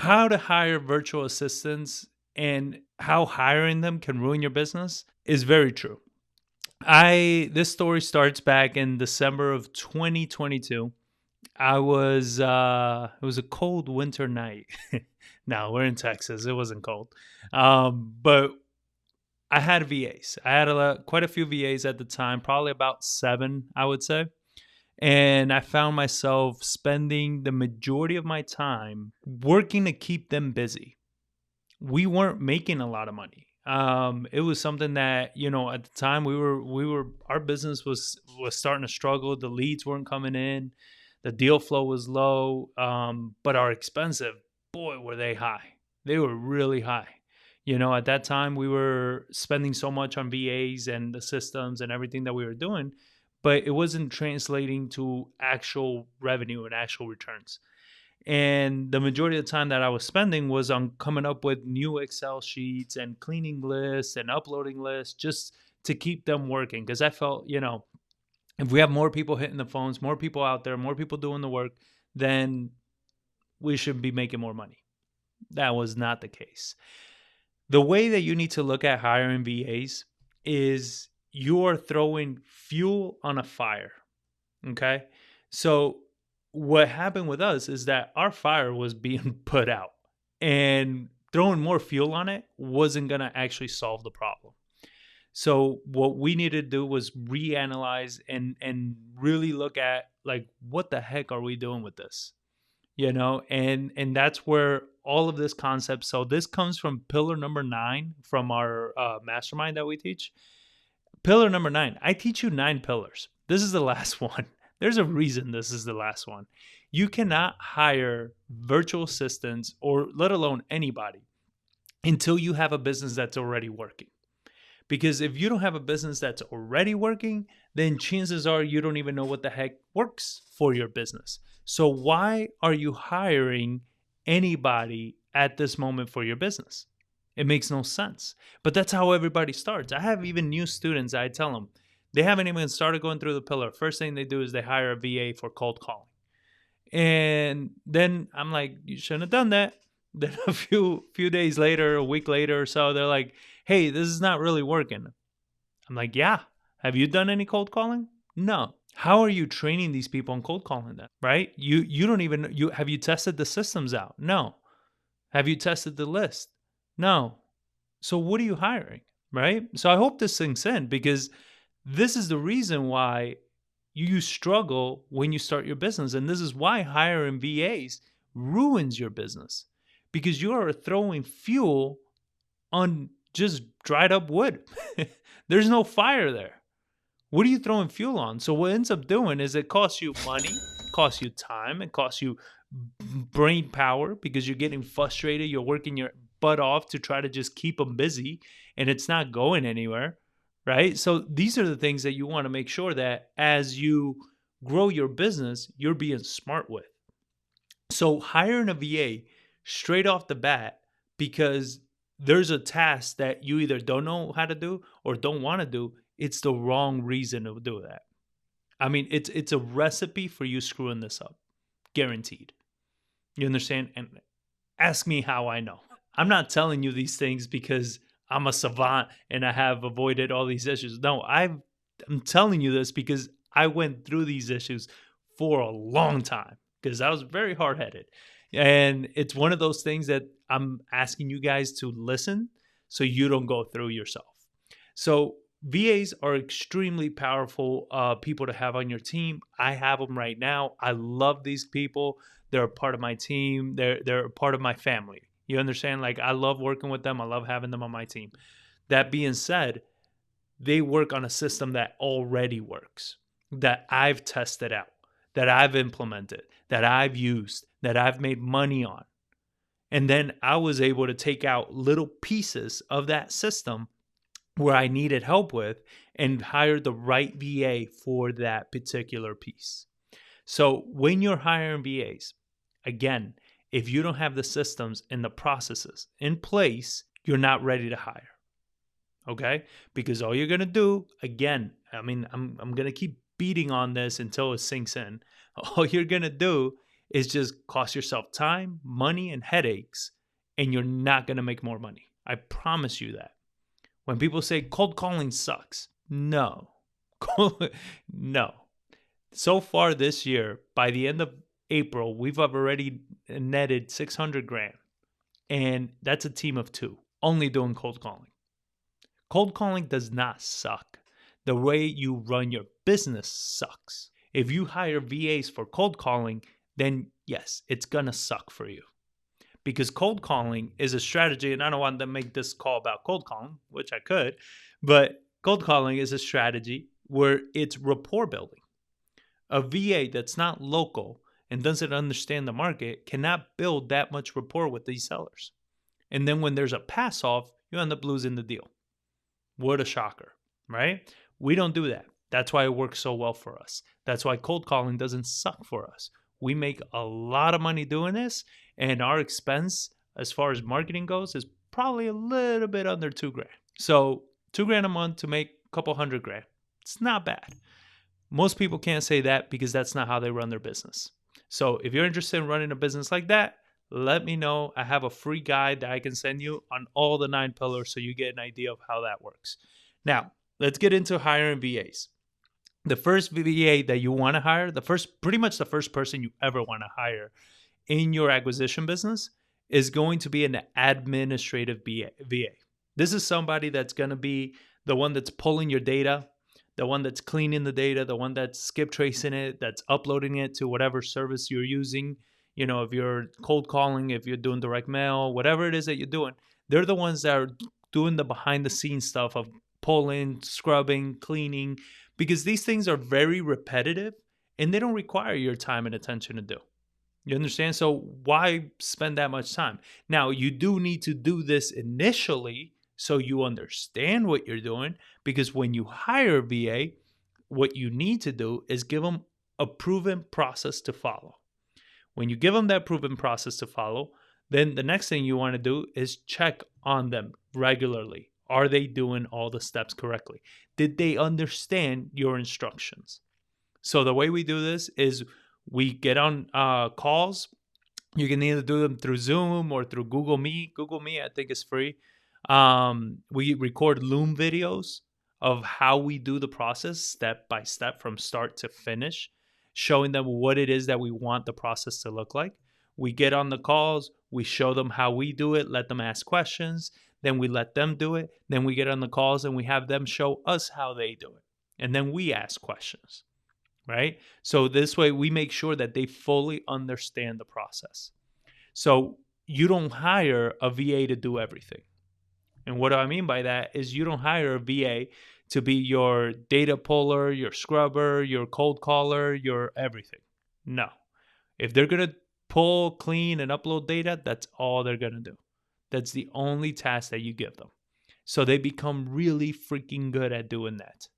how to hire virtual assistants and how hiring them can ruin your business is very true. I This story starts back in December of 2022. I was it was a cold winter night. No, we're in Texas. It wasn't cold. But I had VAs. I had quite a few VAs at the time, probably about 7, I would say. And I found myself spending the majority of my time working to keep them busy. We weren't making a lot of money. It was something that, at the time we were our business was starting to struggle. The leads weren't coming in, the deal flow was low, but our expensive, boy, were they high. They were really high. At that time we were spending so much on VAs and the systems and everything that we were doing, but it wasn't translating to actual revenue and actual returns. And the majority of the time that I was spending was on coming up with new Excel sheets and cleaning lists and uploading lists just to keep them working. Because I felt, if we have more people hitting the phones, more people out there, more people doing the work, then we should be making more money. That was not the case. The way that you need to look at hiring VAs is you're throwing fuel on a fire. Okay. So what happened with us is that our fire was being put out, and throwing more fuel on it wasn't going to actually solve the problem. So what we needed to do was reanalyze and really look at, like, what the heck are we doing with this? And that's where all of this concept. So this comes from pillar number 9 from our mastermind that we teach. Pillar number 9. I teach you 9 pillars. This is the last one. There's a reason this is the last one. You cannot hire virtual assistants, or let alone anybody, until you have a business that's already working. Because if you don't have a business that's already working, then chances are you don't even know what the heck works for your business. So why are you hiring anybody at this moment for your business? It makes no sense. But that's how everybody starts. I have even new students, I tell them, they haven't even started going through the pillar. First thing they do is they hire a VA for cold calling. And then I'm like, you shouldn't have done that. Then a few days later, a week later or so, they're like, hey, this is not really working. I'm like, yeah. Have you done any cold calling? No. How are you training these people on cold calling then? Right? You don't even you have you tested the systems out? No. Have you tested the list? No. So what are you hiring? Right? So I hope this sinks in, because this is the reason why you struggle when you start your business. And this is why hiring VAs ruins your business, because you are throwing fuel on just dried up wood. There's no fire there. What are you throwing fuel on? So what ends up doing is it costs you money, costs you time, it costs you brain power, because you're getting frustrated. You're working your butt off to try to just keep them busy, and it's not going anywhere, right? So these are the things that you want to make sure that as you grow your business, you're being smart with. So hiring a VA straight off the bat, because there's a task that you either don't know how to do or don't want to do, it's the wrong reason to do that. I mean, it's a recipe for you screwing this up, guaranteed. You understand? And ask me how I know. I'm not telling you these things because I'm a savant and I have avoided all these issues. No, I'm telling you this because I went through these issues for a long time, because I was very hard headed. And it's one of those things that I'm asking you guys to listen so you don't go through yourself. So VAs are extremely powerful people to have on your team. I have them right now. I love these people. They're a part of my team. They're a part of my family. You understand? Like, I love working with them. I love having them on my team. That being said, they work on a system that already works, that I've tested out, that I've implemented, that I've used, that I've made money on. And then I was able to take out little pieces of that system where I needed help with, and hire the right VA for that particular piece. So when you're hiring VAs, again, if you don't have the systems and the processes in place, you're not ready to hire. Okay? Because all you're going to do, again, I mean, I'm going to keep beating on this until it sinks in. All you're going to do is just cost yourself time, money, and headaches, and you're not going to make more money. I promise you that. When people say cold calling sucks, no. No. So far this year, by the end of April, we've already netted 600 grand. And that's a team of 2 only doing cold calling. Cold calling does not suck. The way you run your business sucks. If you hire VAs for cold calling, then yes, it's going to suck for you. Because cold calling is a strategy, and I don't want to make this call about cold calling, which I could, but cold calling is a strategy where it's rapport building. A VA that's not local and doesn't understand the market cannot build that much rapport with these sellers. And then when there's a pass off, you end up losing the deal. What a shocker, right? We don't do that. That's why it works so well for us. That's why cold calling doesn't suck for us. We make a lot of money doing this, and our expense as far as marketing goes is probably a little bit under 2 grand. So 2 grand a month to make a couple hundred grand. It's not bad. Most people can't say that because that's not how they run their business. So if you're interested in running a business like that, let me know. I have a free guide that I can send you on all the 9 pillars so you get an idea of how that works. Now, let's get into hiring VAs. The first VA that you want to hire, pretty much the first person you ever want to hire in your acquisition business is going to be an administrative VA. This is somebody that's going to be the one that's pulling your data, the one that's cleaning the data, the one that's skip tracing it, that's uploading it to whatever service you're using. You know, if you're cold calling, if you're doing direct mail, whatever it is that you're doing, they're the ones that are doing the behind the scenes stuff of pulling, scrubbing, cleaning, because these things are very repetitive and they don't require your time and attention to do. You understand? So why spend that much time? Now, you do need to do this initially so you understand what you're doing, because when you hire a VA, what you need to do is give them a proven process to follow. When you give them that proven process to follow, then the next thing you want to do is check on them regularly. Are they doing all the steps correctly? Did they understand your instructions? So the way we do this is we get on calls. You can either do them through Zoom or through Google Meet. Google Meet, I think, is free. We record Loom videos of how we do the process step by step from start to finish, showing them what it is that we want the process to look like. We get on the calls. We show them how we do it, let them ask questions. Then we let them do it. Then we get on the calls and we have them show us how they do it. And then we ask questions, right? So this way we make sure that they fully understand the process. So you don't hire a VA to do everything. And what I mean by that is you don't hire a VA to be your data puller, your scrubber, your cold caller, your everything. No. If they're going to pull, clean, and upload data, that's all they're going to do. That's the only task that you give them. So they become really freaking good at doing that.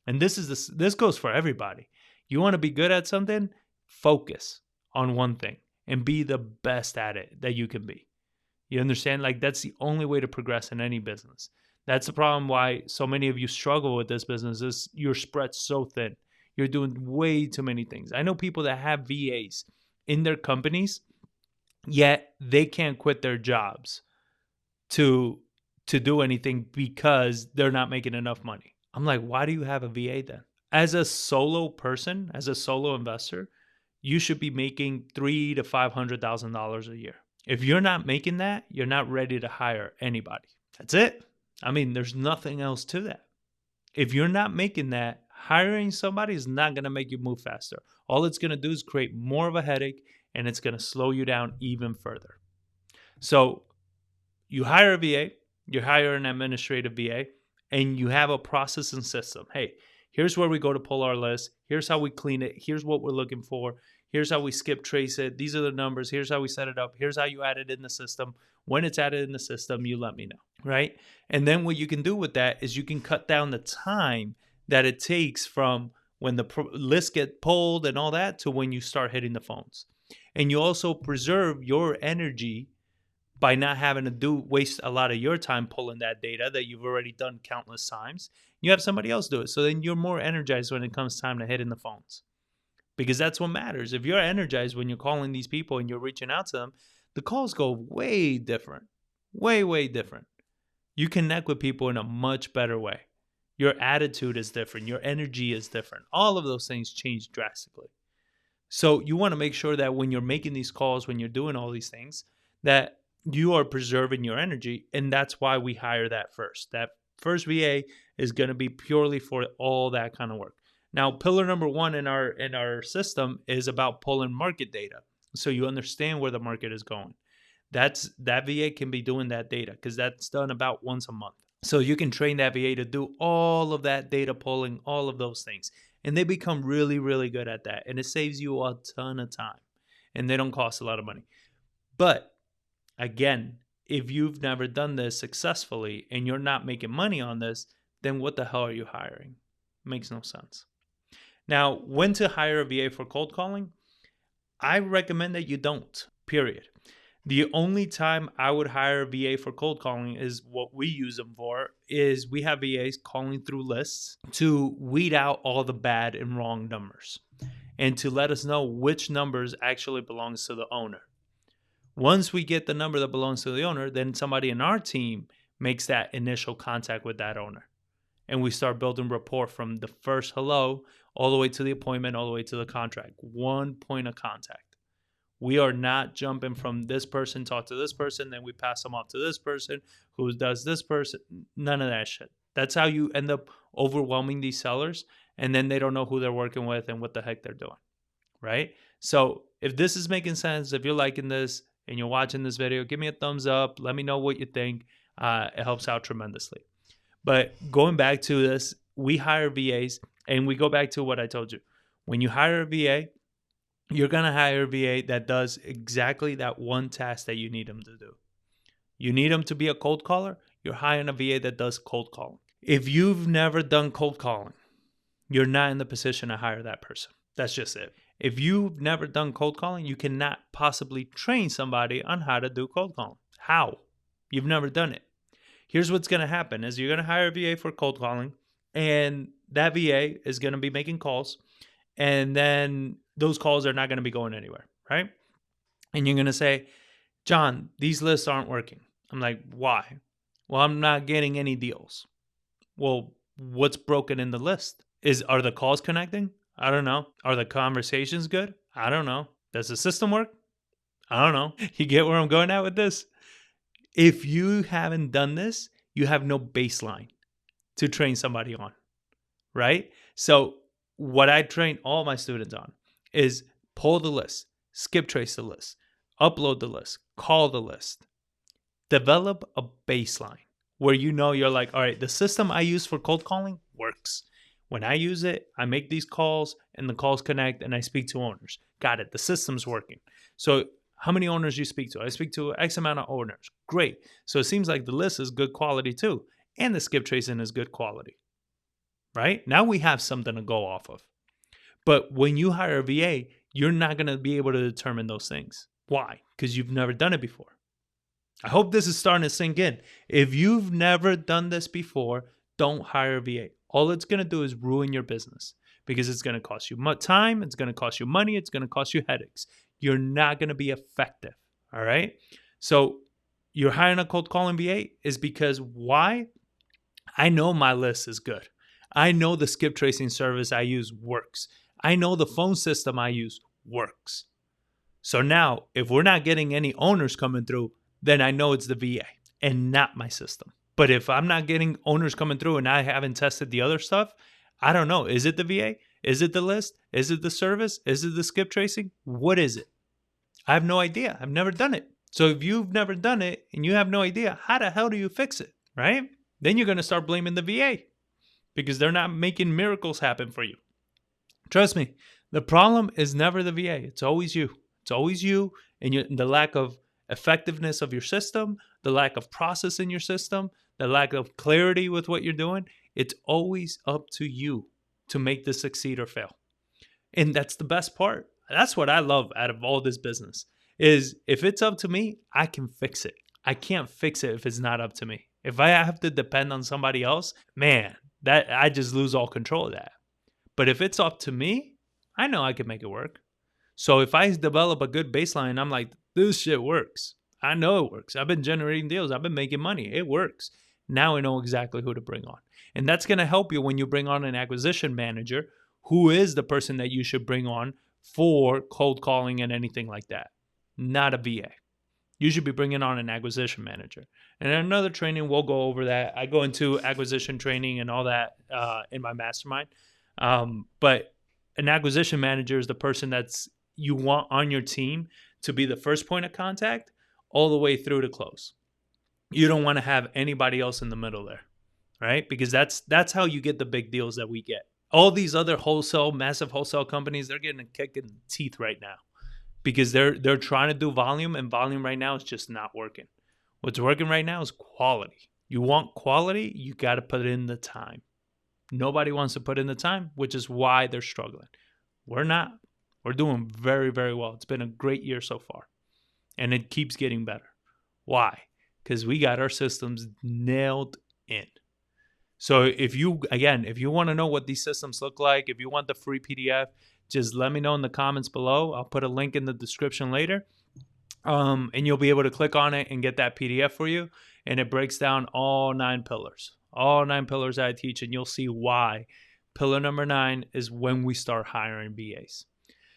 And this goes for everybody. You want to be good at something? Focus on one thing and be the best at it that you can be. You understand? Like, that's the only way to progress in any business. That's the problem why so many of you struggle with this business is you're spread so thin. You're doing way too many things. I know people that have VAs in their companies, yet they can't quit their jobs to do anything because they're not making enough money. I'm like, why do you have a VA then? As a solo person, as a solo investor, you should be making $300,000 to $500,000 a year. If you're not making that, you're not ready to hire anybody. That's it. I mean, there's nothing else to that. If you're not making that, hiring somebody is not going to make you move faster. All it's going to do is create more of a headache, and it's going to slow you down even further. So you hire a VA, you hire an administrative VA, and you have a process and system. Hey, here's where we go to pull our list. Here's how we clean it. Here's what we're looking for. Here's how we skip trace it. These are the numbers. Here's how we set it up. Here's how you add it in the system. When it's added in the system, you let me know, right? And then what you can do with that is you can cut down the time that it takes from when the list get pulled and all that to when you start hitting the phones. And you also preserve your energy by not having to waste a lot of your time pulling that data that you've already done countless times. You have somebody else do it. So then you're more energized when it comes time to hitting the phones. because that's what matters. If you're energized when you're calling these people and you're reaching out to them, the calls go way different, way, way different. You connect with people in a much better way. Your attitude is different. Your energy is different. All of those things change drastically. So you want to make sure that when you're making these calls, when you're doing all these things, that you are preserving your energy. And that's why we hire that first. That first VA is going to be purely for all that kind of work. Now, pillar number one in our system is about pulling market data. So you understand where the market is going. That VA can be doing that data because that's done about once a month. So you can train that VA to do all of that data pulling, all of those things. And they become really, really good at that. And it saves you a ton of time. And they don't cost a lot of money. But again, if you've never done this successfully and you're not making money on this, then what the hell are you hiring? Makes no sense. Now, when to hire a VA for cold calling? I recommend that you don't, period. The only time I would hire a VA for cold calling is what we use them for, is we have VAs calling through lists to weed out all the bad and wrong numbers and to let us know which numbers actually belongs to the owner. Once we get the number that belongs to the owner, then somebody in our team makes that initial contact with that owner. And we start building rapport from the first hello all the way to the appointment, all the way to the contract. One point of contact. We are not jumping from this person, talk to this person, then we pass them off to this person who does this person. None of that shit. That's how you end up overwhelming these sellers, and then they don't know who they're working with and what the heck they're doing, right? So if this is making sense, if you're liking this and you're watching this video, give me a thumbs up. Let me know what you think. It helps out tremendously. But going back to this, we hire VAs, and we go back to what I told you. When you hire a VA, you're going to hire a VA that does exactly that one task that you need them to do. You need them to be a cold caller, you're hiring a VA that does cold calling. If you've never done cold calling, you're not in the position to hire that person. That's just it. If you've never done cold calling, you cannot possibly train somebody on how to do cold calling. How? You've never done it. Here's what's going to happen is you're going to hire a VA for cold calling, and that VA is going to be making calls, and then those calls are not going to be going anywhere, right? And you're going to say, John, these lists aren't working. I'm like, why? Well, I'm not getting any deals. Well, what's broken in the list? Are the calls connecting? I don't know. Are the conversations good? I don't know. Does the system work? I don't know. You get where I'm going at with this? If you haven't done this, you have no baseline to train somebody on, right? So what I train all my students on is pull the list, skip trace the list, upload the list, call the list. Develop a baseline where you know you're like, all right, the system I use for cold calling works. When I use it, I make these calls and the calls connect and I speak to owners. Got it. The system's working. So how many owners you speak to? I speak to X amount of owners. Great. So it seems like the list is good quality too. And the skip tracing is good quality, right? Now we have something to go off of. But when you hire a VA, you're not going to be able to determine those things. Why? Because you've never done it before. I hope this is starting to sink in. If you've never done this before, don't hire a VA. All it's going to do is ruin your business because it's going to cost you time, it's going to cost you money, it's going to cost you headaches. You're not going to be effective, all right? So you're hiring a cold calling VA is because why? I know my list is good. I know the skip tracing service I use works. I know the phone system I use works. So now, if we're not getting any owners coming through, then I know it's the VA and not my system. But if I'm not getting owners coming through and I haven't tested the other stuff, I don't know. Is it the VA? Is it the list? Is it the service? Is it the skip tracing? What is it? I have no idea. I've never done it. So if you've never done it and you have no idea, how the hell do you fix it, right? Then you're going to start blaming the VA because they're not making miracles happen for you. Trust me, the problem is never the VA. It's always you. It's always you and the lack of effectiveness of your system, the lack of process in your system, the lack of clarity with what you're doing. It's always up to you to make this succeed or fail. And that's the best part. That's what I love out of all this business is if it's up to me, I can fix it. I can't fix it if it's not up to me. If I have to depend on somebody else, man, that I just lose all control of that. But if it's up to me, I know I can make it work. So if I develop a good baseline, I'm like, this shit works. I know it works. I've been generating deals. I've been making money. It works. Now I know exactly who to bring on. And that's going to help you when you bring on an acquisition manager, who is the person that you should bring on for cold calling and anything like that, not a VA. You should be bringing on an acquisition manager. And in another training, we'll go over that. I go into acquisition training and all that in my mastermind. But an acquisition manager is the person that's you want on your team to be the first point of contact all the way through to close. You don't want to have anybody else in the middle there, right? Because that's how you get the big deals that we get. All these other massive wholesale companies, they're getting a kick in the teeth right now because they're trying to do volume, and volume right now is just not working. What's working right now is quality. You want quality, you got to put in the time. Nobody wants to put in the time, which is why they're struggling. We're not. We're doing very, very well. It's been a great year so far, and it keeps getting better. Why? Because we got our systems nailed in. So if you want to know what these systems look like, if you want the free PDF, just let me know in the comments below. I'll put a link in the description later. And you'll be able to click on it and get that PDF for you. And it breaks down all 9 pillars. All 9 pillars I teach, and you'll see why. Pillar number 9 is when we start hiring VAs.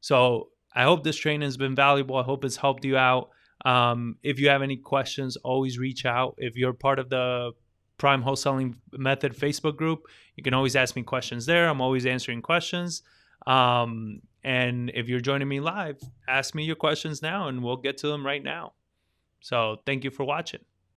So I hope this training has been valuable. I hope it's helped you out. If you have any questions, always reach out. If you're part of the Prime Wholesaling Method Facebook group, you can always ask me questions there. I'm always answering questions. And if you're joining me live, ask me your questions now and we'll get to them right now. So thank you for watching.